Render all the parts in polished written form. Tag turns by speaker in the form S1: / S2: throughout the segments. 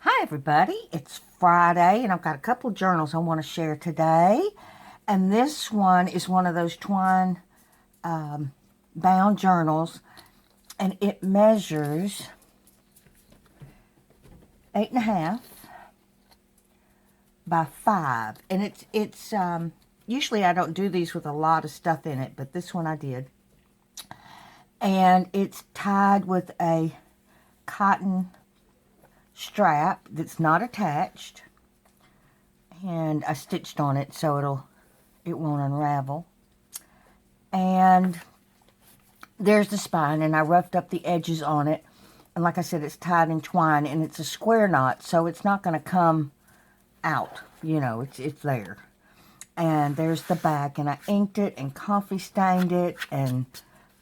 S1: Hi everybody, it's Friday and I've got a couple of journals I want to share today. And this one is one of those Twine bound journals, and it measures 8.5 by 5. And it's usually I don't do these with a lot of stuff in it, but this one I did. And it's tied with a cotton strap that's not attached, and I stitched on it so it won't unravel. And there's the spine, and I roughed up the edges on it, and like I said, it's tied in twine, and it's a square knot, so it's not going to come out, it's there. And there's the back, and I inked it and coffee stained it, and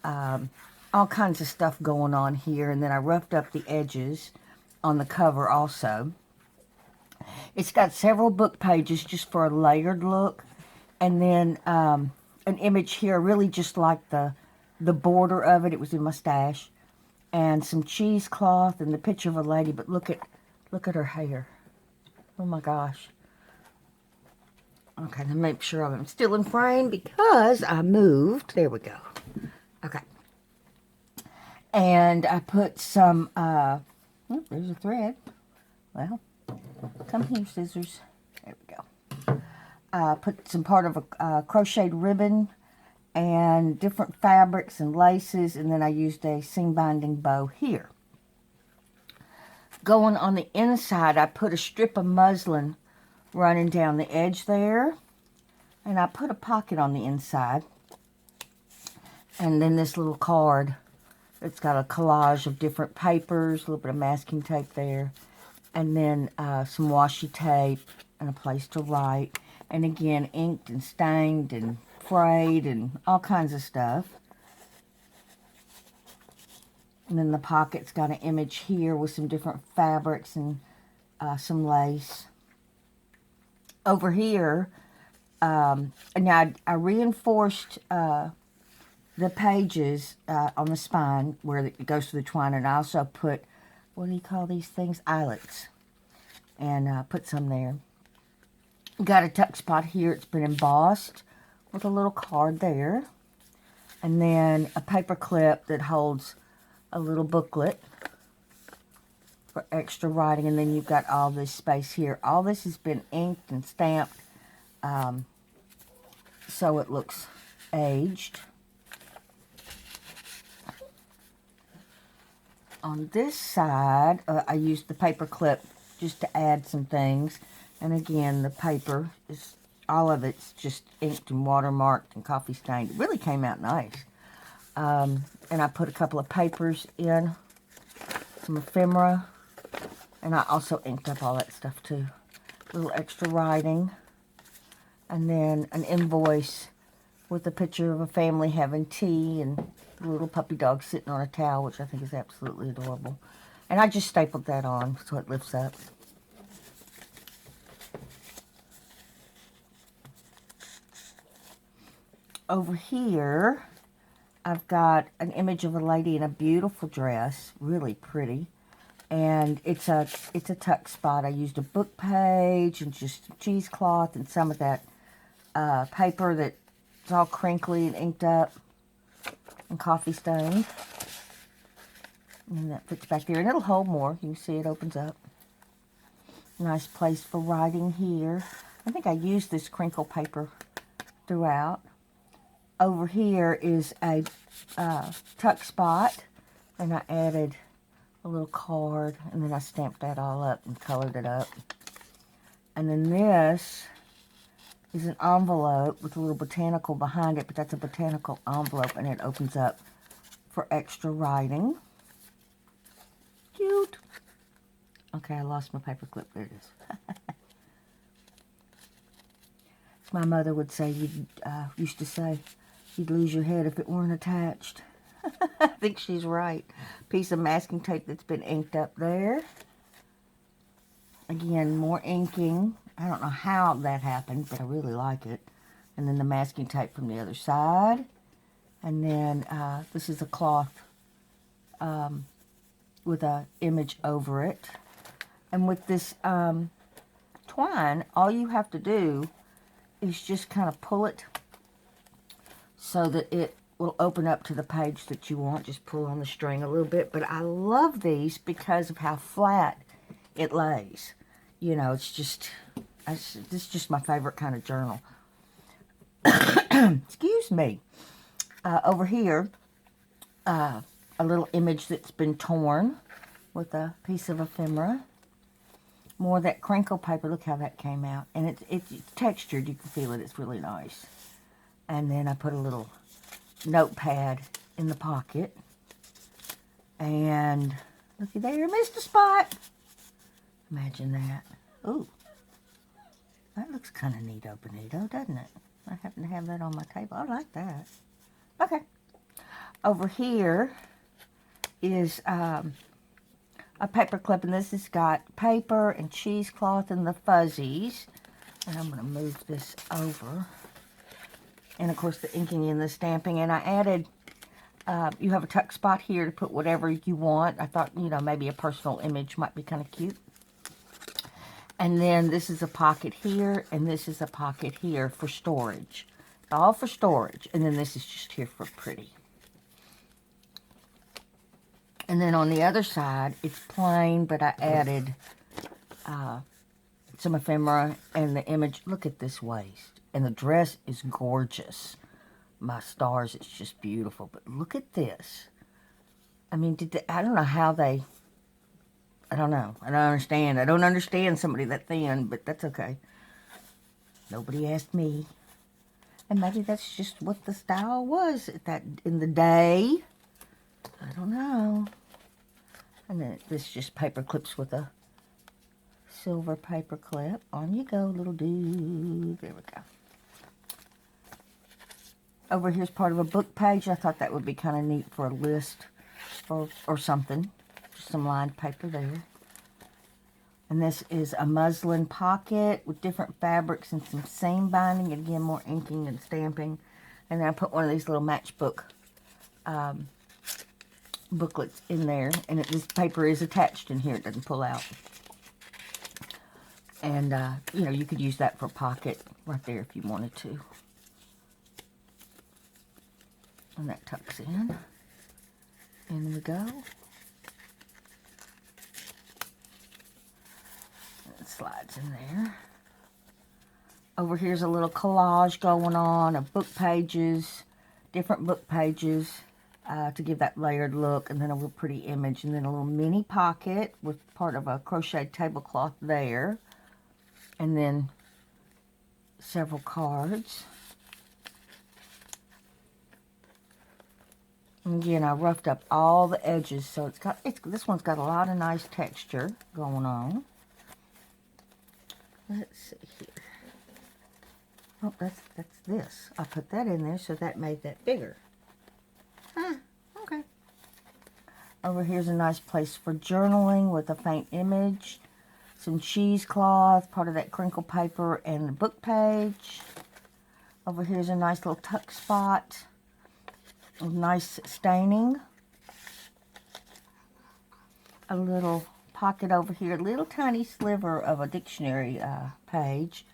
S1: all kinds of stuff going on here. And then I roughed up the edges on the cover also. It's got several book pages just for a layered look, and then an image here, really just like the border of it. It was in my stash, and some cheesecloth and the picture of a lady. But look at her hair. Oh my gosh. Okay, let me make sure I'm still in frame because I moved. There we go. Okay. And I put some there's a thread. Well, come here, scissors. There we go. Put some part of a crocheted ribbon and different fabrics and laces, and then I used a seam binding bow here. Going on the inside, I put a strip of muslin running down the edge there, and I put a pocket on the inside, and then this little card. It's got a collage of different papers, a little bit of masking tape there, and then some washi tape and a place to write. And again, inked and stained and frayed and all kinds of stuff. And then the pocket's got an image here with some different fabrics and some lace. Over here, now I reinforced the pages on the spine where it goes to the twine, and I also put, what do you call these things? Eyelets. And put some there. Got a tuck spot here. It's been embossed with a little card there. And then a paper clip that holds a little booklet for extra writing. And then you've got all this space here. All this has been inked and stamped, so it looks aged. On this side, I used the paper clip just to add some things. And again, the paper is, all of it's just inked and watermarked and coffee stained. It really came out nice. And I put a couple of papers in, some ephemera, and I also inked up all that stuff too. A little extra writing. And then an invoice with a picture of a family having tea and a little puppy dog sitting on a towel, which I think is absolutely adorable. And I just stapled that on so it lifts up. Over here, I've got an image of a lady in a beautiful dress, really pretty. And it's a tuck spot. I used a book page and just cheesecloth and some of that paper that's all crinkly and inked up and coffee stained. And that fits back there. And it'll hold more. You can see it opens up. Nice place for writing here. I think I used this crinkle paper throughout. Over here is a tuck spot. And I added a little card. And then I stamped that all up and colored it up. And then this is an envelope with a little botanical behind it, but that's a botanical envelope, and it opens up for extra writing. Cute. Okay, I lost my paper clip. There it is. My mother would say, used to say, you'd lose your head if it weren't attached. I think she's right. Piece of masking tape that's been inked up there. Again, more inking. I don't know how that happened, but I really like it. And then the masking tape from the other side. And then this is a cloth with an image over it. And with this twine, all you have to do is just kind of pull it so that it will open up to the page that you want. Just pull on the string a little bit. But I love these because of how flat it lays. You know, this is just my favorite kind of journal. Excuse me. Over here, a little image that's been torn with a piece of ephemera. More of that crinkle paper. Look how that came out. And it's textured. You can feel it. It's really nice. And then I put a little notepad in the pocket. And looky there, missed a spot. Imagine that. Ooh. That looks kind of neato-bonito, doesn't it? I happen to have that on my table. I like that. Okay. Over here is a paper clip, and this has got paper and cheesecloth and the fuzzies. And I'm going to move this over. And, of course, the inking and the stamping. And I added, you have a tuck spot here to put whatever you want. I thought, you know, maybe a personal image might be kind of cute. And then this is a pocket here, and this is a pocket here for storage. All for storage. And then this is just here for pretty. And then on the other side, it's plain, but I added some ephemera and the image. Look at this waist. And the dress is gorgeous. My stars, it's just beautiful. But look at this. I mean, I don't know how they... I don't know. I don't understand. I don't understand somebody that thin, but that's okay. Nobody asked me. And maybe that's just what the style was in the day. I don't know. And then this just paper clips with a silver paper clip. On you go, little dude. There we go. Over here's part of a book page. I thought that would be kind of neat for a list or something. Just some lined paper there. And this is a muslin pocket with different fabrics and some seam binding. Again, more inking and stamping. And then I put one of these little matchbook booklets in there. And this paper is attached in here. It doesn't pull out. And, you know, you could use that for a pocket right there if you wanted to. And that tucks in. In we go. It slides in there. Over here's a little collage going on of book pages, different book pages to give that layered look, and then a real pretty image, and then a little mini pocket with part of a crocheted tablecloth there, and then several cards. And again, I roughed up all the edges, so this one's got a lot of nice texture going on. Let's see here. Oh, that's this. I put that in there, so that made that bigger. Huh, okay. Over here's a nice place for journaling with a faint image. Some cheesecloth, part of that crinkle paper, and the book page. Over here's a nice little tuck spot. Nice staining. A little pocket over here, a little tiny sliver of a dictionary page.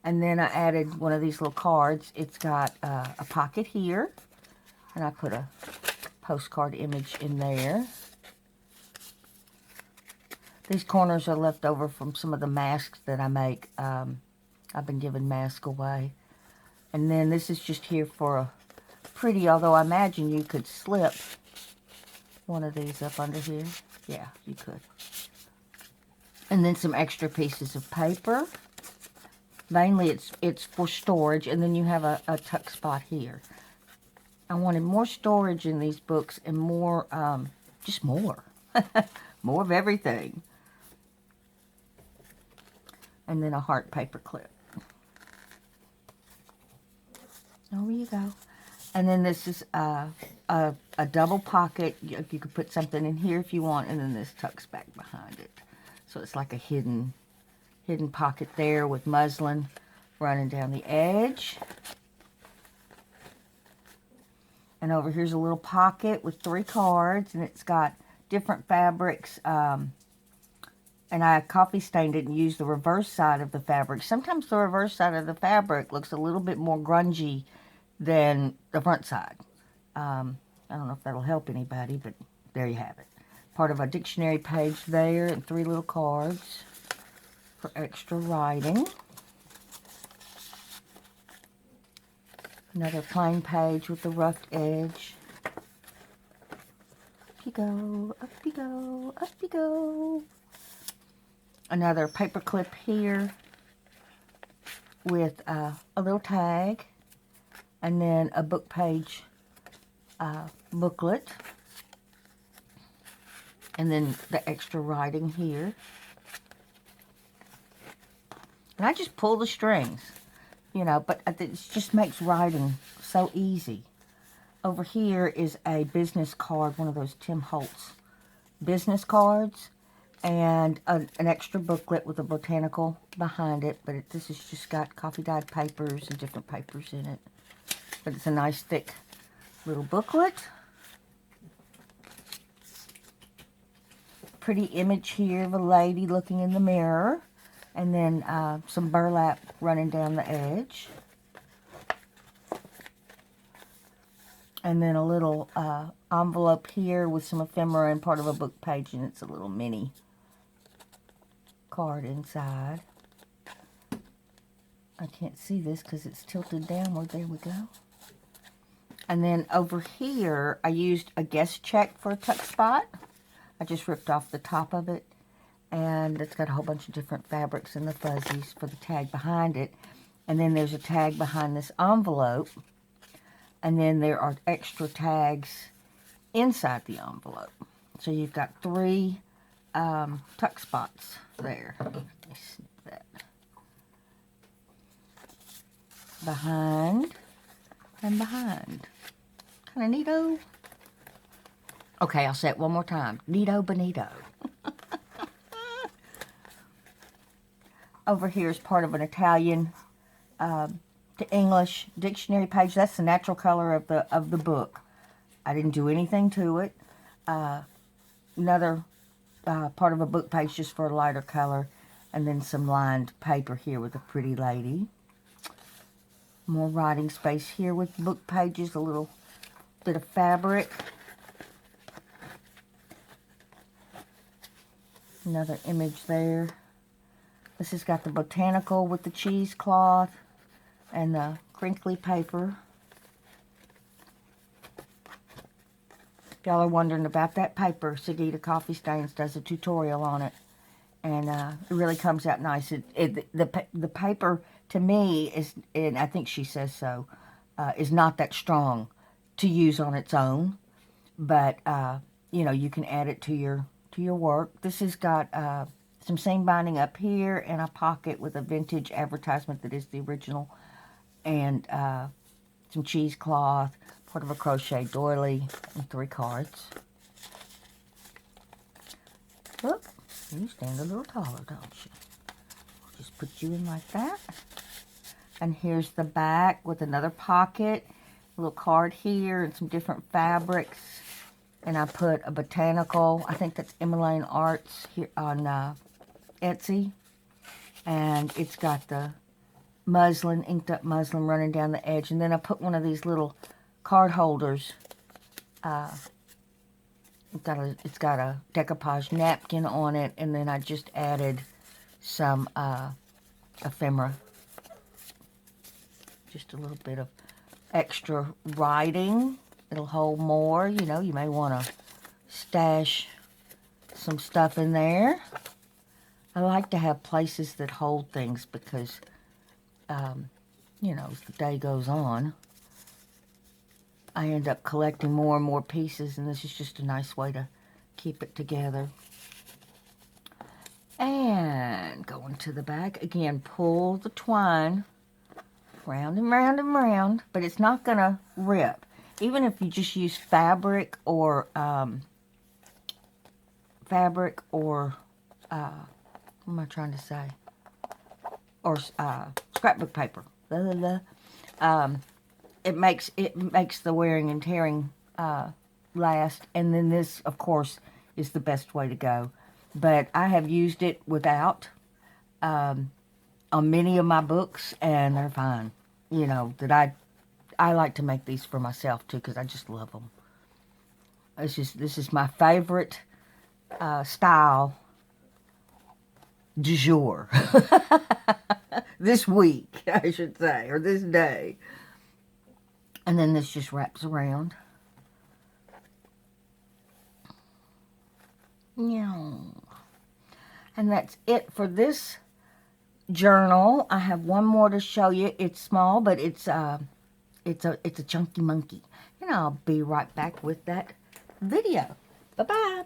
S1: And then I added one of these little cards. It's got a pocket here. And I put a postcard image in there. These corners are left over from some of the masks that I make. I've been giving masks away. And then this is just here for a pretty, although I imagine you could slip one of these up under here. Yeah, you could. And then some extra pieces of paper. Mainly it's for storage, and then you have a tuck spot here. I wanted more storage in these books and more, just more. More of everything. And then a heart paper clip. There you go. And then this is a double pocket. You could put something in here if you want, and then this tucks back behind it. So it's like a hidden pocket there with muslin running down the edge. And over here's a little pocket with 3 cards, and it's got different fabrics and I coffee stained it and used the reverse side of the fabric. Sometimes the reverse side of the fabric looks a little bit more grungy than the front side. I don't know if that'll help anybody, but there you have it. Part of a dictionary page there and 3 little cards for extra writing. Another plain page with the rough edge. Up you go, up you go, up you go. Another paper clip here with a little tag, and then a book page booklet, and then the extra writing here. And I just pull the strings, you know, but it just makes writing so easy. Over here is a business card, one of those Tim Holtz business cards, and an extra booklet with a botanical behind it, but this has just got coffee dyed papers and different papers in it. But it's a nice thick little booklet. Pretty image here of a lady looking in the mirror, and then some burlap running down the edge. And then a little envelope here with some ephemera and part of a book page, and it's a little mini card inside. I can't see this because it's tilted downward. There we go. And then over here, I used a guest check for a tuck spot. I just ripped off the top of it, and it's got a whole bunch of different fabrics and the fuzzies for the tag behind it. And then there's a tag behind this envelope, and then there are extra tags inside the envelope. So you've got 3 tuck spots there. Let me snip that. Behind and behind. Kind of neato. Okay, I'll say it one more time. Neato bonito. Over here is part of an Italian to English dictionary page. That's the natural color of the book. I didn't do anything to it. Another part of a book page just for a lighter color, and then some lined paper here with a pretty lady. More writing space here with book pages, a little bit of fabric. Another image there. This has got the botanical with the cheesecloth and the crinkly paper. If y'all are wondering about that paper, Sagita Coffee Stains does a tutorial on it, and it really comes out nice. The paper, to me, is, and I think she says so, is not that strong to use on its own, but you know, you can add it to your work. This has got some seam binding up here and a pocket with a vintage advertisement that is the original, and some cheesecloth, part of a crochet doily, and 3 cards. Look, you stand a little taller, don't you? Just put you in like that. And here's the back with another pocket, a little card here, and some different fabrics. And I put a botanical, I think that's Emmeline Arts, here on Etsy. And it's got the muslin, inked up muslin running down the edge. And then I put one of these little card holders. It's got a decoupage napkin on it. And then I just added some ephemera. Just a little bit of extra writing. It'll hold more, you know. You may want to stash some stuff in there. I like to have places that hold things because, you know, as the day goes on, I end up collecting more and more pieces, and this is just a nice way to keep it together. And going to the back, again, pull the twine round and round and round, but it's not going to rip. Even if you just use fabric or, what am I trying to say? Or scrapbook paper. Blah, blah, blah. It makes the wearing and tearing last. And then this, of course, is the best way to go. but I have used it without on many of my books, and they're fine. You know, that I like to make these for myself too, because I just love them. This is my favorite style du jour. This week, I should say, or this day. And then this just wraps around. And that's it for this journal. I have one more to show you. It's small, but it's a chunky monkey. And I'll be right back with that video. Bye-bye.